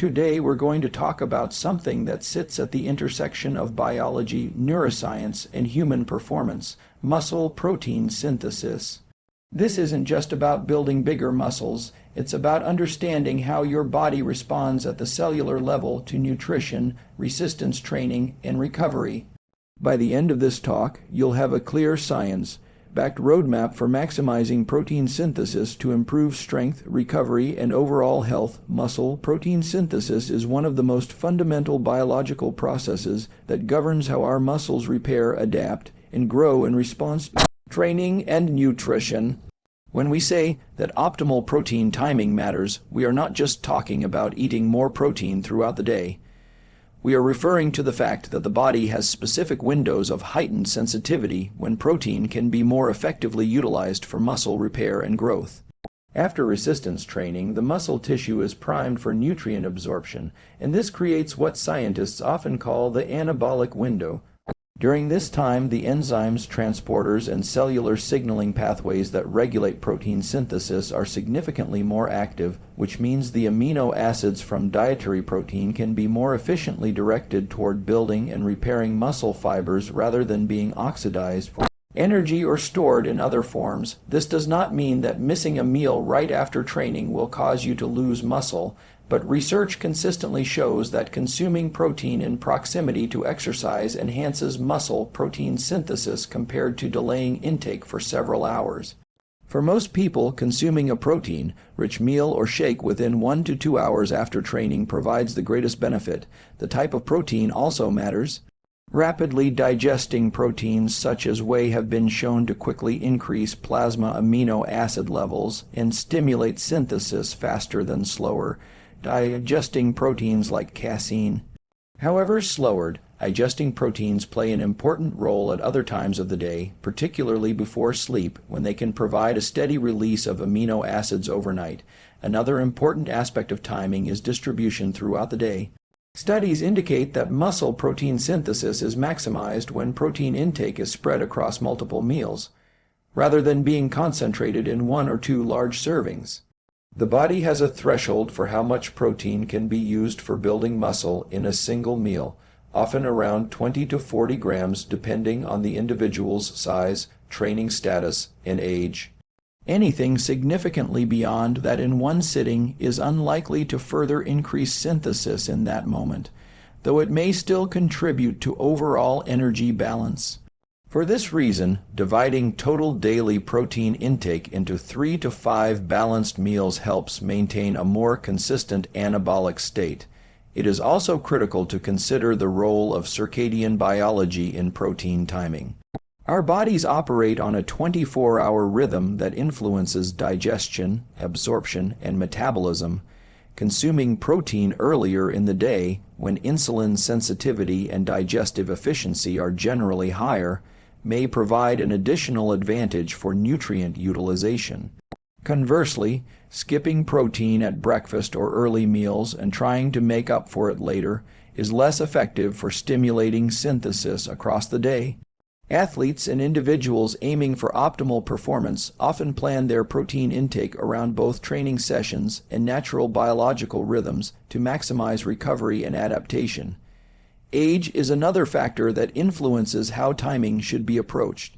Today we're going to talk about something that sits at the intersection of biology, neuroscience, and human performance: muscle protein synthesis. This isn't just about building bigger muscles, it's about understanding how your body responds at the cellular level to nutrition, resistance training, and recovery. By the end of this talk, you'll have a clear science-backed roadmap for maximizing protein synthesis to improve strength, recovery, and overall health. Muscle protein synthesis is one of the most fundamental biological processes that governs how our muscles repair, adapt, and grow in response to training and nutrition. When we say that optimal protein timing matters, we are not just talking about eating more protein throughout the day. We are referring to the fact that the body has specific windows of heightened sensitivity when protein can be more effectively utilized for muscle repair and growth. After resistance training, the muscle tissue is primed for nutrient absorption, and this creates what scientists often call the anabolic window. During this time, the enzymes, transporters, and cellular signaling pathways that regulate protein synthesis are significantly more active, which means the amino acids from dietary protein can be more efficiently directed toward building and repairing muscle fibers rather than being oxidized for energy or stored in other forms. This does not mean that missing a meal right after training will cause you to lose muscle, but research consistently shows that consuming protein in proximity to exercise enhances muscle protein synthesis compared to delaying intake for several hours. For most people, consuming a protein-rich meal or shake within 1 to 2 hours after training provides the greatest benefit. The type of protein also matters. Rapidly digesting proteins such as whey have been shown to quickly increase plasma amino acid levels and stimulate synthesis faster than slower digesting proteins like casein. However, slower digesting proteins play an important role at other times of the day, particularly before sleep, when they can provide a steady release of amino acids overnight. Another important aspect of timing is distribution throughout the day. Studies indicate that muscle protein synthesis is maximized when protein intake is spread across multiple meals, rather than being concentrated in 1 or 2 large servings. The body has a threshold for how much protein can be used for building muscle in a single meal, often around 20 to 40 grams depending on the individual's size, training status, and age. Anything significantly beyond that in one sitting is unlikely to further increase synthesis in that moment, though it may still contribute to overall energy balance. For this reason, dividing total daily protein intake into 3 to 5 balanced meals helps maintain a more consistent anabolic state. It is also critical to consider the role of circadian biology in protein timing. Our bodies operate on a 24-hour rhythm that influences digestion, absorption, and metabolism. Consuming protein earlier in the day, when insulin sensitivity and digestive efficiency are generally higher, may provide an additional advantage for nutrient utilization. Conversely, skipping protein at breakfast or early meals and trying to make up for it later is less effective for stimulating synthesis across the day. Athletes and individuals aiming for optimal performance often plan their protein intake around both training sessions and natural biological rhythms to maximize recovery and adaptation. Age is another factor that influences how timing should be approached.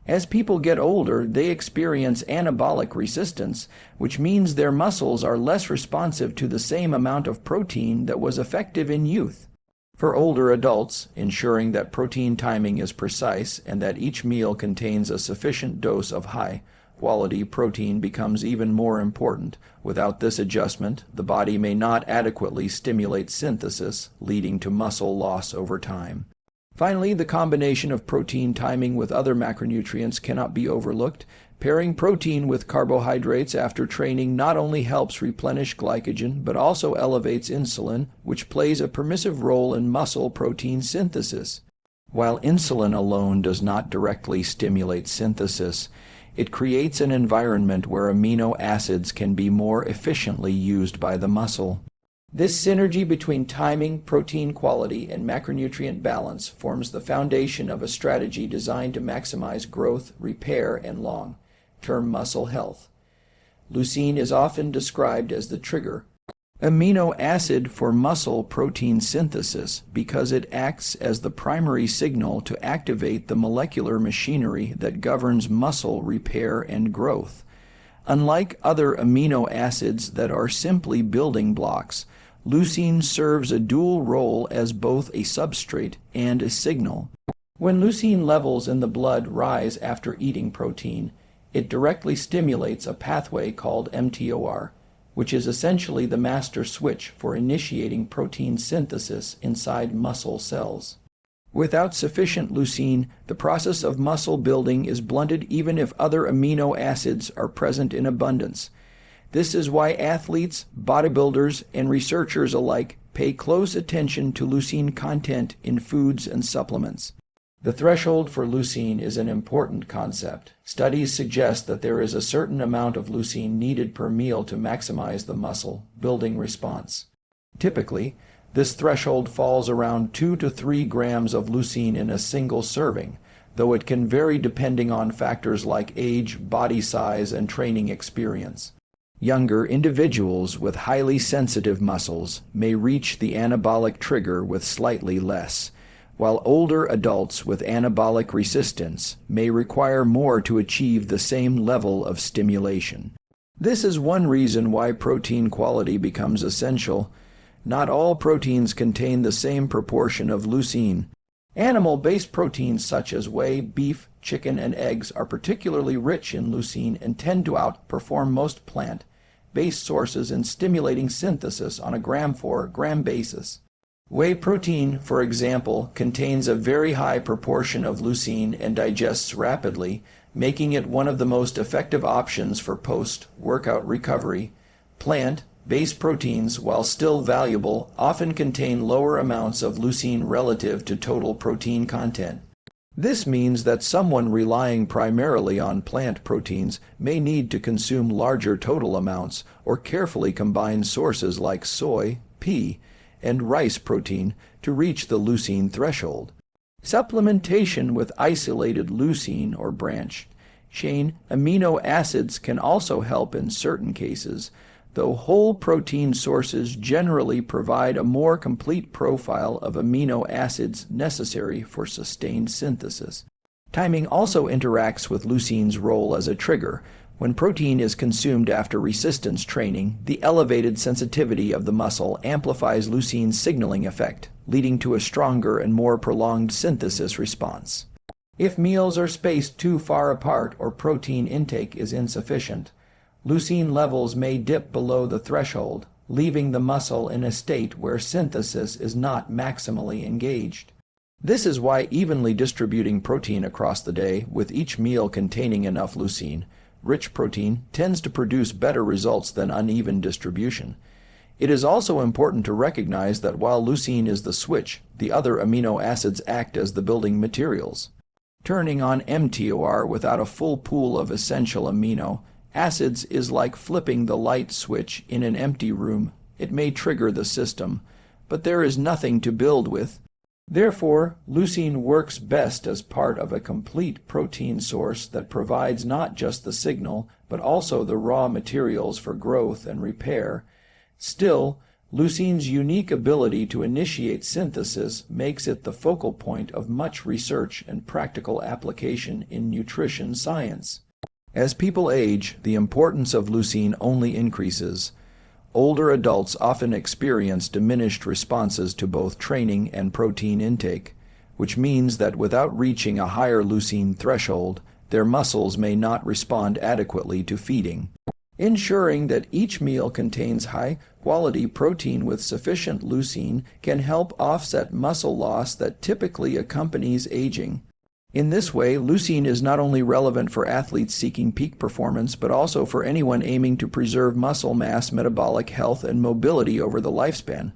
As people get older, they experience anabolic resistance, which means their muscles are less responsive to the same amount of protein that was effective in youth. For older adults, ensuring that protein timing is precise and that each meal contains a sufficient dose of high-quality protein becomes even more important. Without this adjustment, the body may not adequately stimulate synthesis, leading to muscle loss over time. Finally, the combination of protein timing with other macronutrients cannot be overlooked. Pairing protein with carbohydrates after training not only helps replenish glycogen, but also elevates insulin, which plays a permissive role in muscle protein synthesis. While insulin alone does not directly stimulate synthesis, it creates an environment where amino acids can be more efficiently used by the muscle. This synergy between timing, protein quality, and macronutrient balance forms the foundation of a strategy designed to maximize growth, repair, and long-term muscle health. Leucine is often described as the trigger Amino acid for muscle protein synthesis because it acts as the primary signal to activate the molecular machinery that governs muscle repair and growth. Unlike other amino acids that are simply building blocks, leucine serves a dual role as both a substrate and a signal. When leucine levels in the blood rise after eating protein, it directly stimulates a pathway called mTOR, which is essentially the master switch for initiating protein synthesis inside muscle cells. Without sufficient leucine, the process of muscle building is blunted even if other amino acids are present in abundance. This is why athletes, bodybuilders, and researchers alike pay close attention to leucine content in foods and supplements. The threshold for leucine is an important concept. Studies suggest that there is a certain amount of leucine needed per meal to maximize the muscle building response. Typically, this threshold falls around 2 to 3 grams of leucine in a single serving, though it can vary depending on factors like age, body size, and training experience. Younger individuals with highly sensitive muscles may reach the anabolic trigger with slightly less, while older adults with anabolic resistance may require more to achieve the same level of stimulation. This is one reason why protein quality becomes essential. Not all proteins contain the same proportion of leucine. Animal-based proteins such as whey, beef, chicken, and eggs are particularly rich in leucine and tend to outperform most plant-based sources in stimulating synthesis on a gram-for-gram basis. Whey protein, for example, contains a very high proportion of leucine and digests rapidly, making it one of the most effective options for post-workout recovery. Plant-based proteins, while still valuable, often contain lower amounts of leucine relative to total protein content. This means that someone relying primarily on plant proteins may need to consume larger total amounts or carefully combine sources like soy, pea, and rice protein to reach the leucine threshold. Supplementation with isolated leucine or branched-chain amino acids can also help in certain cases, though whole protein sources generally provide a more complete profile of amino acids necessary for sustained synthesis. Timing also interacts with leucine's role as a trigger. When protein is consumed after resistance training, the elevated sensitivity of the muscle amplifies leucine's signaling effect, leading to a stronger and more prolonged synthesis response. If meals are spaced too far apart or protein intake is insufficient, leucine levels may dip below the threshold, leaving the muscle in a state where synthesis is not maximally engaged. This is why evenly distributing protein across the day, with each meal containing enough leucine, rich protein, tends to produce better results than uneven distribution. It is also important to recognize that while leucine is the switch, the other amino acids act as the building materials. Turning on mTOR without a full pool of essential amino acids is like flipping the light switch in an empty room. It may trigger the system, but there is nothing to build with. Therefore, leucine works best as part of a complete protein source that provides not just the signal, but also the raw materials for growth and repair. Still, leucine's unique ability to initiate synthesis makes it the focal point of much research and practical application in nutrition science. As people age, the importance of leucine only increases. Older adults often experience diminished responses to both training and protein intake, which means that without reaching a higher leucine threshold, their muscles may not respond adequately to feeding. Ensuring that each meal contains high-quality protein with sufficient leucine can help offset muscle loss that typically accompanies aging. In this way, leucine is not only relevant for athletes seeking peak performance, but also for anyone aiming to preserve muscle mass, metabolic health, and mobility over the lifespan.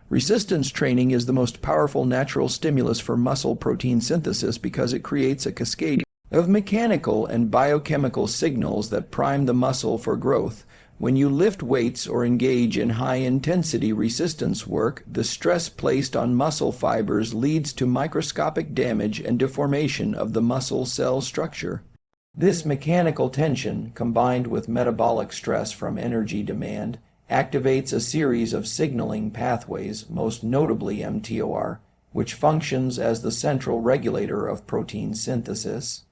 Resistance training is the most powerful natural stimulus for muscle protein synthesis because it creates a cascade of mechanical and biochemical signals that prime the muscle for growth. When you lift weights or engage in high-intensity resistance work, the stress placed on muscle fibers leads to microscopic damage and deformation of the muscle cell structure. This mechanical tension, combined with metabolic stress from energy demand, activates a series of signaling pathways, most notably mTOR, which functions as the central regulator of protein synthesis.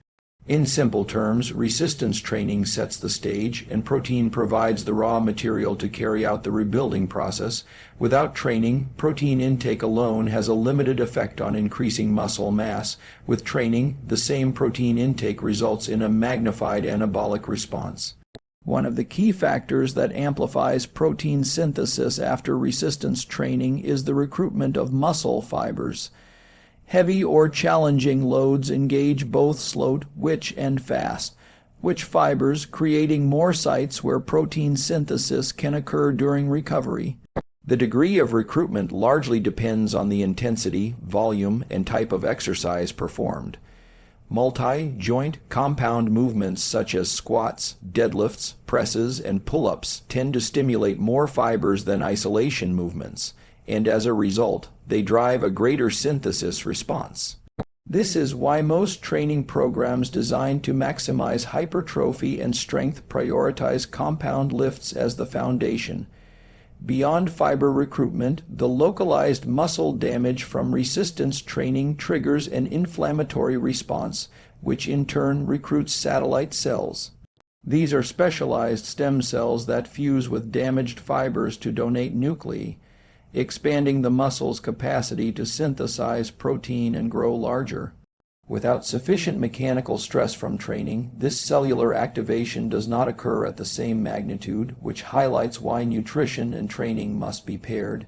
In simple terms, resistance training sets the stage, and protein provides the raw material to carry out the rebuilding process. Without training, protein intake alone has a limited effect on increasing muscle mass. With training, the same protein intake results in a magnified anabolic response. One of the key factors that amplifies protein synthesis after resistance training is the recruitment of muscle fibers. Heavy or challenging loads engage both slow twitch and fast twitch fibers, creating more sites where protein synthesis can occur during recovery. The degree of recruitment largely depends on the intensity, volume, and type of exercise performed. Multi-joint compound movements such as squats, deadlifts, presses, and pull-ups tend to stimulate more fibers than isolation movements, and as a result, they drive a greater synthesis response. This is why most training programs designed to maximize hypertrophy and strength prioritize compound lifts as the foundation. Beyond fiber recruitment, the localized muscle damage from resistance training triggers an inflammatory response, which in turn recruits satellite cells. These are specialized stem cells that fuse with damaged fibers to donate nuclei, expanding the muscle's capacity to synthesize protein and grow larger. Without sufficient mechanical stress from training, this cellular activation does not occur at the same magnitude, which highlights why nutrition and training must be paired.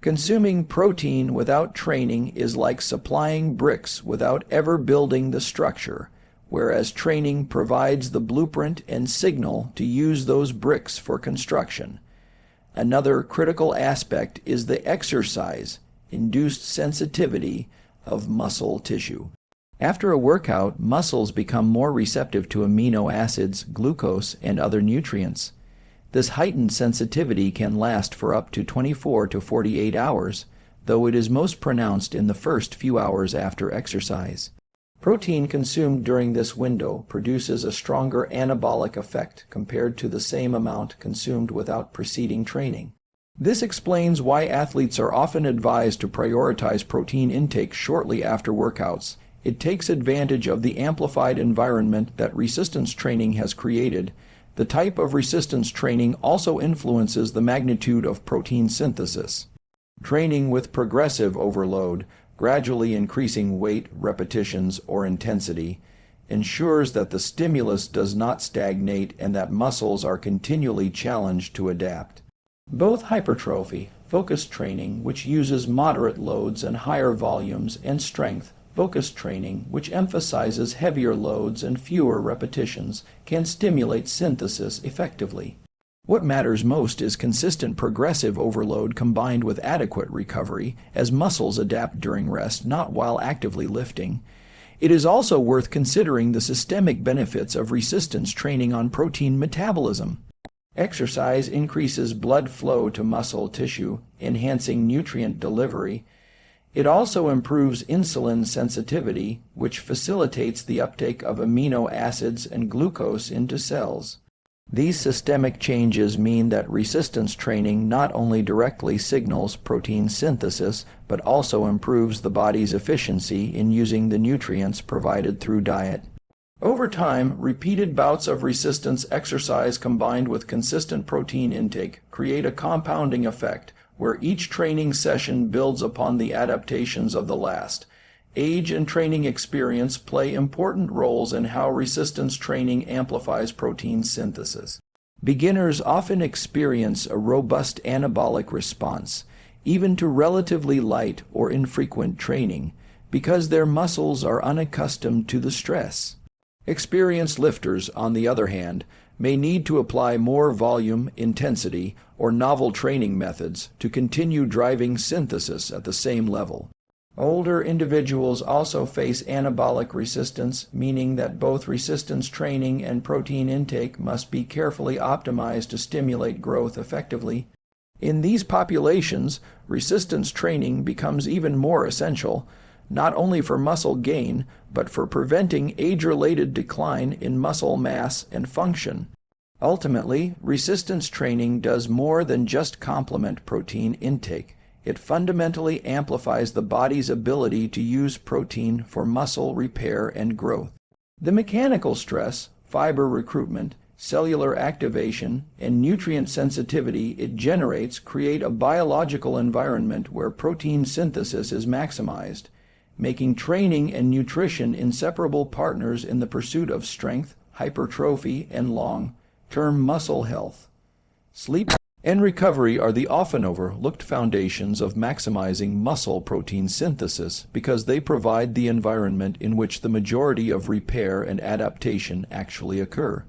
Consuming protein without training is like supplying bricks without ever building the structure, whereas training provides the blueprint and signal to use those bricks for construction. Another critical aspect is the exercise-induced sensitivity of muscle tissue. After a workout, muscles become more receptive to amino acids, glucose, and other nutrients. This heightened sensitivity can last for up to 24 to 48 hours, though it is most pronounced in the first few hours after exercise. Protein consumed during this window produces a stronger anabolic effect compared to the same amount consumed without preceding training. This explains why athletes are often advised to prioritize protein intake shortly after workouts. It takes advantage of the amplified environment that resistance training has created. The type of resistance training also influences the magnitude of protein synthesis. Training with progressive overload, gradually increasing weight, repetitions, or intensity, ensures that the stimulus does not stagnate and that muscles are continually challenged to adapt. Both hypertrophy, focused training, which uses moderate loads and higher volumes, and strength, focused training, which emphasizes heavier loads and fewer repetitions, can stimulate synthesis effectively. What matters most is consistent progressive overload combined with adequate recovery, as muscles adapt during rest, not while actively lifting. It is also worth considering the systemic benefits of resistance training on protein metabolism. Exercise increases blood flow to muscle tissue, enhancing nutrient delivery. It also improves insulin sensitivity, which facilitates the uptake of amino acids and glucose into cells. These systemic changes mean that resistance training not only directly signals protein synthesis, but also improves the body's efficiency in using the nutrients provided through diet. Over time, repeated bouts of resistance exercise combined with consistent protein intake create a compounding effect, where each training session builds upon the adaptations of the last. Age and training experience play important roles in how resistance training amplifies protein synthesis. Beginners often experience a robust anabolic response, even to relatively light or infrequent training, because their muscles are unaccustomed to the stress. Experienced lifters, on the other hand, may need to apply more volume, intensity, or novel training methods to continue driving synthesis at the same level. Older individuals also face anabolic resistance, meaning that both resistance training and protein intake must be carefully optimized to stimulate growth effectively. In these populations, resistance training becomes even more essential, not only for muscle gain, but for preventing age-related decline in muscle mass and function. Ultimately, resistance training does more than just complement protein intake. It fundamentally amplifies the body's ability to use protein for muscle repair and growth. The mechanical stress, fiber recruitment, cellular activation, and nutrient sensitivity it generates create a biological environment where protein synthesis is maximized, making training and nutrition inseparable partners in the pursuit of strength, hypertrophy, and long-term muscle health. Sleep and recovery are the often overlooked foundations of maximizing muscle protein synthesis because they provide the environment in which the majority of repair and adaptation actually occur.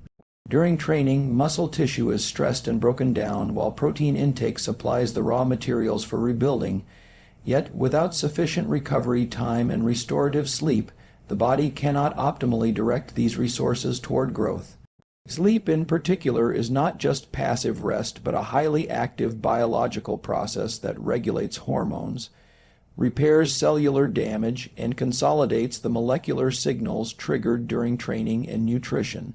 During training, muscle tissue is stressed and broken down while protein intake supplies the raw materials for rebuilding. Yet, without sufficient recovery time and restorative sleep, the body cannot optimally direct these resources toward growth. Sleep in particular is not just passive rest, but a highly active biological process that regulates hormones, repairs cellular damage, and consolidates the molecular signals triggered during training and nutrition.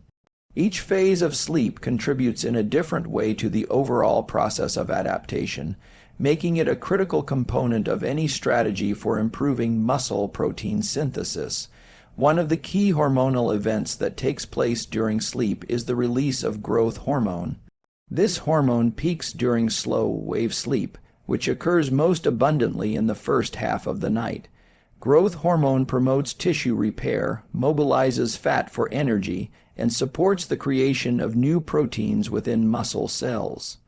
Each phase of sleep contributes in a different way to the overall process of adaptation, making it a critical component of any strategy for improving muscle protein synthesis. One of the key hormonal events that takes place during sleep is the release of growth hormone. This hormone peaks during slow-wave sleep, which occurs most abundantly in the first half of the night. Growth hormone promotes tissue repair, mobilizes fat for energy, and supports the creation of new proteins within muscle cells.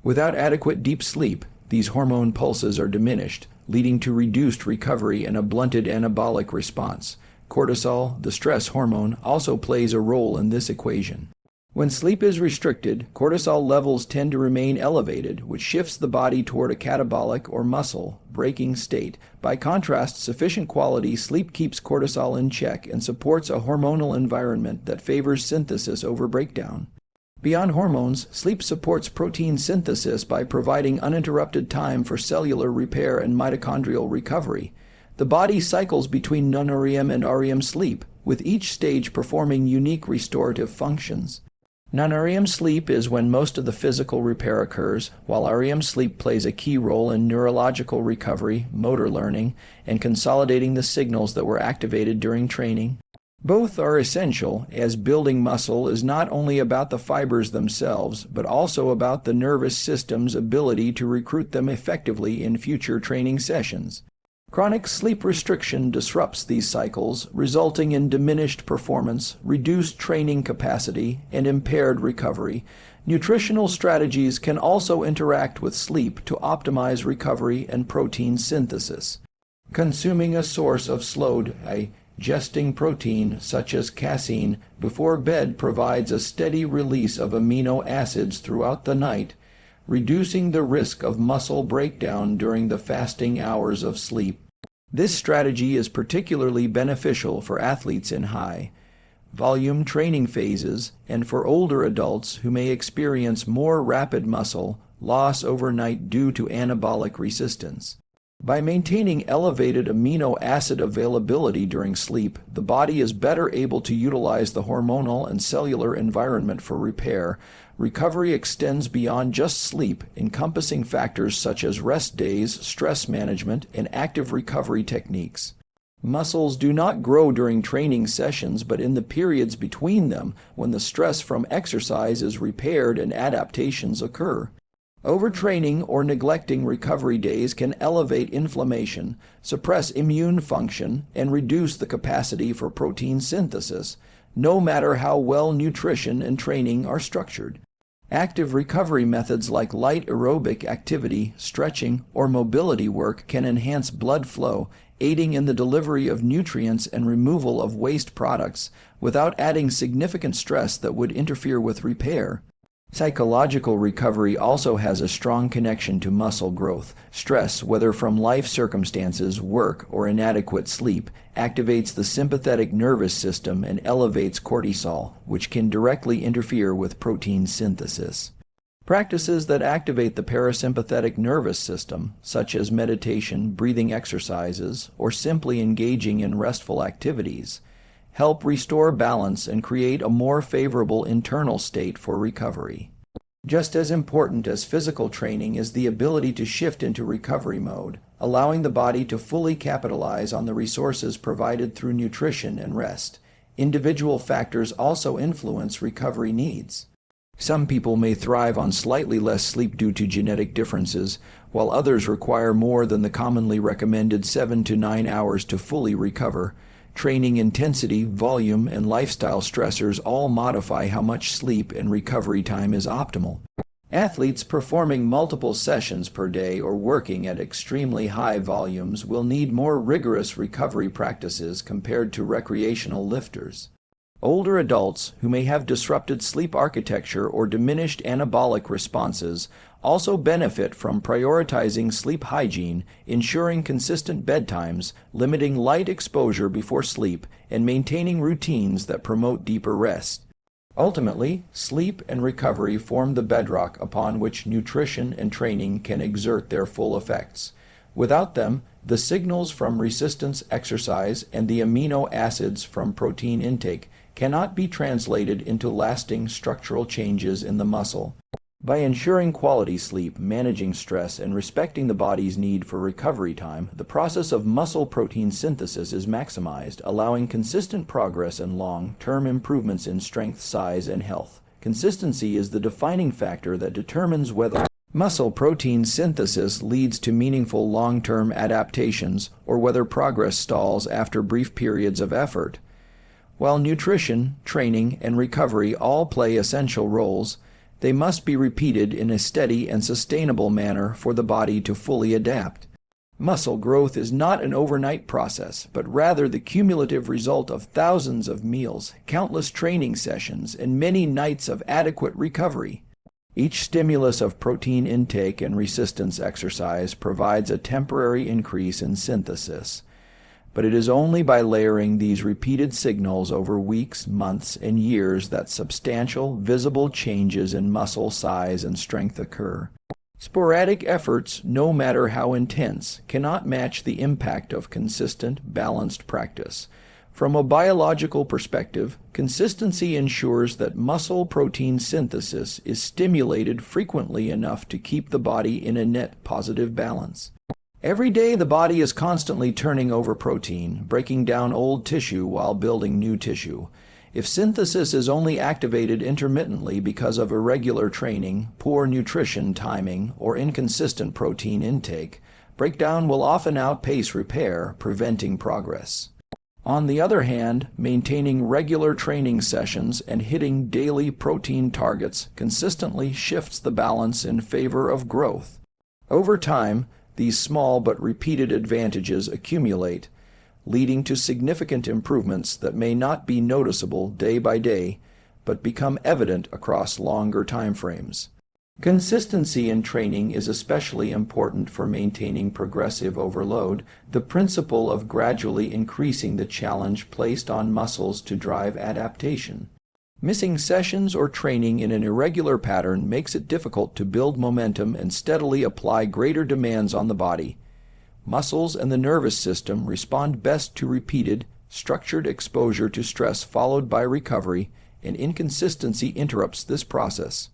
Without adequate deep sleep, these hormone pulses are diminished, leading to reduced recovery and a blunted anabolic response. Cortisol, the stress hormone, also plays a role in this equation. When sleep is restricted, cortisol levels tend to remain elevated, which shifts the body toward a catabolic or muscle-breaking state. By contrast, sufficient quality sleep keeps cortisol in check and supports a hormonal environment that favors synthesis over breakdown. Beyond hormones, sleep supports protein synthesis by providing uninterrupted time for cellular repair and mitochondrial recovery. The body cycles between non-REM and REM sleep, with each stage performing unique restorative functions. Non-REM sleep is when most of the physical repair occurs, while REM sleep plays a key role in neurological recovery, motor learning, and consolidating the signals that were activated during training. Both are essential, as building muscle is not only about the fibers themselves, but also about the nervous system's ability to recruit them effectively in future training sessions. Chronic sleep restriction disrupts these cycles, resulting in diminished performance, reduced training capacity, and impaired recovery. Nutritional strategies can also interact with sleep to optimize recovery and protein synthesis. Consuming a source of slow-digesting protein, such as casein, before bed provides a steady release of amino acids throughout the night, reducing the risk of muscle breakdown during the fasting hours of sleep. This strategy is particularly beneficial for athletes in high-volume training phases and for older adults who may experience more rapid muscle loss overnight due to anabolic resistance. By maintaining elevated amino acid availability during sleep, the body is better able to utilize the hormonal and cellular environment for repair. Recovery extends beyond just sleep, encompassing factors such as rest days, stress management, and active recovery techniques. Muscles do not grow during training sessions, but in the periods between them, when the stress from exercise is repaired and adaptations occur. Overtraining or neglecting recovery days can elevate inflammation, suppress immune function, and reduce the capacity for protein synthesis, no matter how well nutrition and training are structured. Active recovery methods like light aerobic activity, stretching, or mobility work can enhance blood flow, aiding in the delivery of nutrients and removal of waste products without adding significant stress that would interfere with repair. Psychological recovery also has a strong connection to muscle growth. Stress, whether from life circumstances, work, or inadequate sleep, activates the sympathetic nervous system and elevates cortisol, which can directly interfere with protein synthesis. Practices that activate the parasympathetic nervous system, such as meditation, breathing exercises, or simply engaging in restful activities, help restore balance and create a more favorable internal state for recovery. Just as important as physical training is the ability to shift into recovery mode, allowing the body to fully capitalize on the resources provided through nutrition and rest. Individual factors also influence recovery needs. Some people may thrive on slightly less sleep due to genetic differences, while others require more than the commonly recommended 7 to 9 hours to fully recover. Training intensity, volume, and lifestyle stressors all modify how much sleep and recovery time is optimal. Athletes performing multiple sessions per day or working at extremely high volumes will need more rigorous recovery practices compared to recreational lifters. Older adults who may have disrupted sleep architecture or diminished anabolic responses also benefit from prioritizing sleep hygiene, ensuring consistent bedtimes, limiting light exposure before sleep, and maintaining routines that promote deeper rest. Ultimately, sleep and recovery form the bedrock upon which nutrition and training can exert their full effects. Without them, the signals from resistance exercise and the amino acids from protein intake cannot be translated into lasting structural changes in the muscle. By ensuring quality sleep, managing stress, and respecting the body's need for recovery time, the process of muscle protein synthesis is maximized, allowing consistent progress and long-term improvements in strength, size, and health. Consistency is the defining factor that determines whether muscle protein synthesis leads to meaningful long-term adaptations or whether progress stalls after brief periods of effort. While nutrition, training, and recovery all play essential roles, they must be repeated in a steady and sustainable manner for the body to fully adapt. Muscle growth is not an overnight process, but rather the cumulative result of thousands of meals, countless training sessions, and many nights of adequate recovery. Each stimulus of protein intake and resistance exercise provides a temporary increase in synthesis. But it is only by layering these repeated signals over weeks, months, and years that substantial, visible changes in muscle size and strength occur. Sporadic efforts, no matter how intense, cannot match the impact of consistent, balanced practice. From a biological perspective, consistency ensures that muscle protein synthesis is stimulated frequently enough to keep the body in a net positive balance. Every day the body is constantly turning over protein, breaking down old tissue while building new tissue. If synthesis is only activated intermittently because of irregular training, poor nutrition timing, or inconsistent protein intake, breakdown will often outpace repair, preventing progress. On the other hand, maintaining regular training sessions and hitting daily protein targets consistently shifts the balance in favor of growth. Over time, these small but repeated advantages accumulate, leading to significant improvements that may not be noticeable day by day, but become evident across longer time frames. Consistency in training is especially important for maintaining progressive overload, the principle of gradually increasing the challenge placed on muscles to drive adaptation. Missing sessions or training in an irregular pattern makes it difficult to build momentum and steadily apply greater demands on the body. Muscles and the nervous system respond best to repeated, structured exposure to stress followed by recovery, and inconsistency interrupts this process.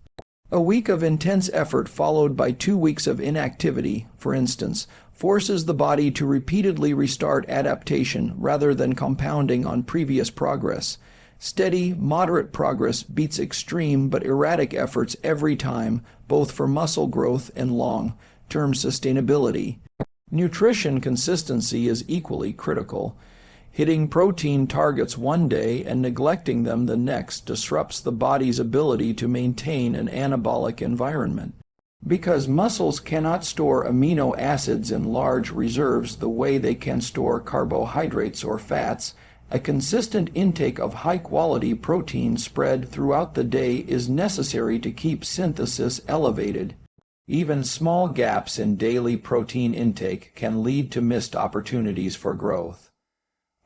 A week of intense effort followed by 2 weeks of inactivity, for instance, forces the body to repeatedly restart adaptation rather than compounding on previous progress. Steady, moderate progress beats extreme but erratic efforts every time, both for muscle growth and long-term sustainability. Nutrition consistency is equally critical. Hitting protein targets one day and neglecting them the next disrupts the body's ability to maintain an anabolic environment. Because muscles cannot store amino acids in large reserves the way they can store carbohydrates or fats, a consistent intake of high-quality protein spread throughout the day is necessary to keep synthesis elevated. Even small gaps in daily protein intake can lead to missed opportunities for growth.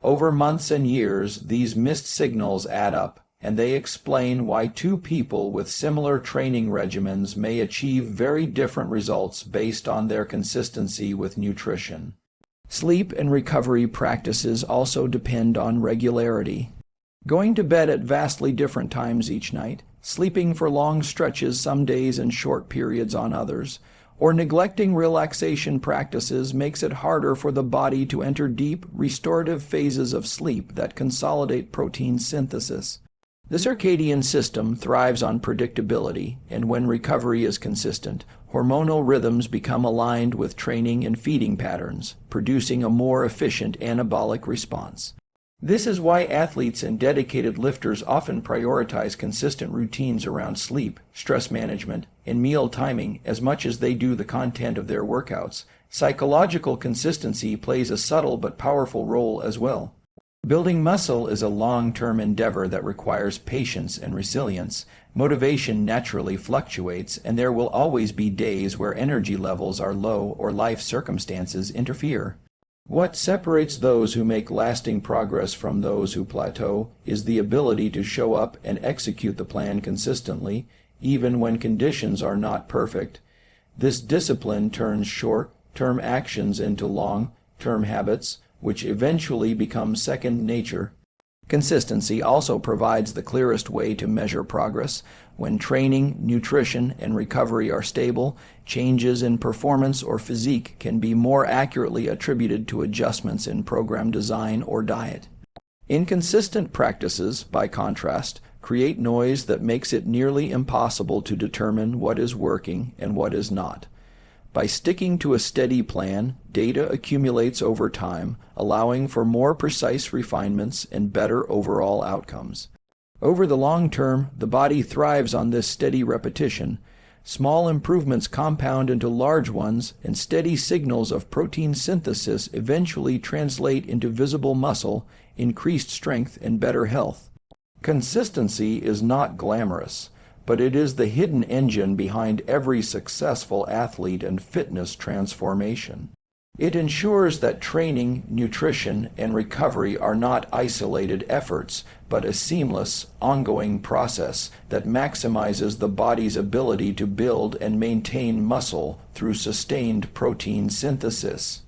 Over months and years, these missed signals add up, and they explain why two people with similar training regimens may achieve very different results based on their consistency with nutrition. Sleep and recovery practices also depend on regularity. Going to bed at vastly different times each night, sleeping for long stretches some days and short periods on others, or neglecting relaxation practices makes it harder for the body to enter deep, restorative phases of sleep that consolidate protein synthesis. The circadian system thrives on predictability, and when recovery is consistent, hormonal rhythms become aligned with training and feeding patterns, producing a more efficient anabolic response. This is why athletes and dedicated lifters often prioritize consistent routines around sleep, stress management, and meal timing as much as they do the content of their workouts. Psychological consistency plays a subtle but powerful role as well. Building muscle is a long-term endeavor that requires patience and resilience. Motivation naturally fluctuates, and there will always be days where energy levels are low or life circumstances interfere. What separates those who make lasting progress from those who plateau is the ability to show up and execute the plan consistently, even when conditions are not perfect. This discipline turns short-term actions into long-term habits, which eventually become second nature. Consistency also provides the clearest way to measure progress. When training, nutrition, and recovery are stable, changes in performance or physique can be more accurately attributed to adjustments in program design or diet. Inconsistent practices, by contrast, create noise that makes it nearly impossible to determine what is working and what is not. By sticking to a steady plan, data accumulates over time, allowing for more precise refinements and better overall outcomes. Over the long term, the body thrives on this steady repetition. Small improvements compound into large ones, and steady signals of protein synthesis eventually translate into visible muscle, increased strength, and better health. Consistency is not glamorous, but it is the hidden engine behind every successful athlete and fitness transformation. It ensures that training, nutrition, and recovery are not isolated efforts, but a seamless, ongoing process that maximizes the body's ability to build and maintain muscle through sustained protein synthesis.